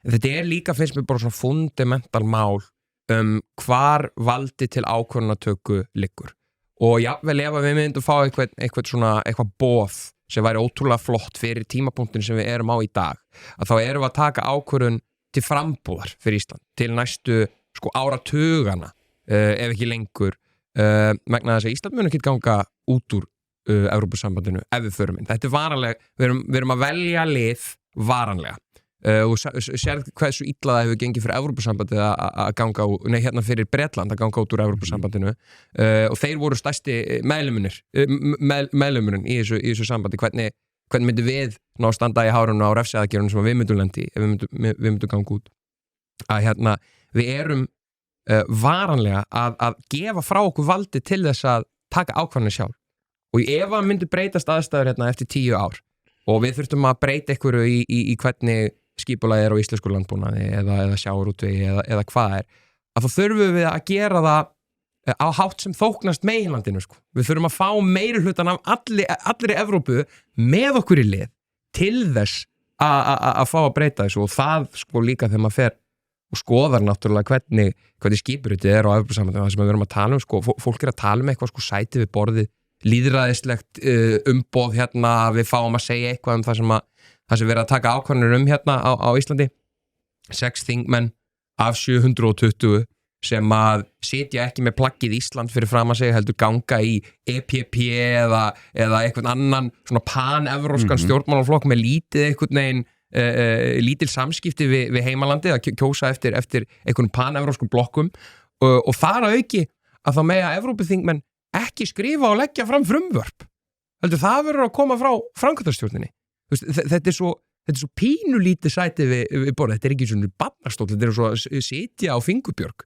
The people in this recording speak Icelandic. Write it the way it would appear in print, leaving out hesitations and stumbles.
þetta líka finnst mér bara svona fundamental mál hvar valdi til ákvörðunartöku liggur og jafnvel ef við myndum fá eitthvað boð sem væri ótrúlega flott fyrir tímapunktin sem við erum á í dag að þá erum við að taka ákvörðun til frambúðar fyrir Ísland til næstu áratugana ef ekki lengur vegna þess að Ísland mun ekki ganga út úr Evrópusambandinu ef við förum inn. Þetta varanlega, við erum að velja lið varanlega og sérð hversu illa það hefur gengið fyrir Evrópusambandið að ganga hérna fyrir Bretland að ganga út úr Evrópusambandinu og þeir voru stærsti meðlumurinn í þessu sambandi hvernig myndum við ná að standa í hárunum á refsiaðgerðunum sem við myndum lendi ef við myndum ganga út að hérna við erum varanlega að gefa frá okkur valdi til þess að taka ákvarðanir sjálf og ef að myndi breytast aðstæður hérna eftir 10 ár og við þurftum að breyta einhverju í hvernig skipulagið á íslensku landbúnaði eða sjávarútvegi eða hvað að þá þurfum við að gera það á hátt sem þóknast meginlandinu Við þurfum að fá meirihlutan af allri Evrópu með okkur í lið til þess að fá að breyta þessu og það líka þegar maður fer og skoðar náttúrulega hvernig skipuritið á Evrópusambandinu það sem við erum að tala fólk að tala eitthvað sæti við borðið lýðræðislegt umboð hérna við fáum að segja eitthvað það sem við erum að taka ákvarðanir hérna á Íslandi 6 þingmenn af 720 sem að sitja ekki með plaggið Ísland fyrir fram að segja heldur ganga í EPP eða eitthvað annan svona pan-evróskan stjórnmálaflokk með lítil samskipti við heimalandi að kjósa eftir einhvern pan-evróskum blokkum og þar að auki að þá mega Evrópuþingmenn ekki skrifa og leggja fram frumvörp heldur það verður að koma frá framkvæmdastjórninni þetta er svo pínulítið sæti við borðið, þetta er ekki svona barnastól þetta er svo að sitja á fingurbjörg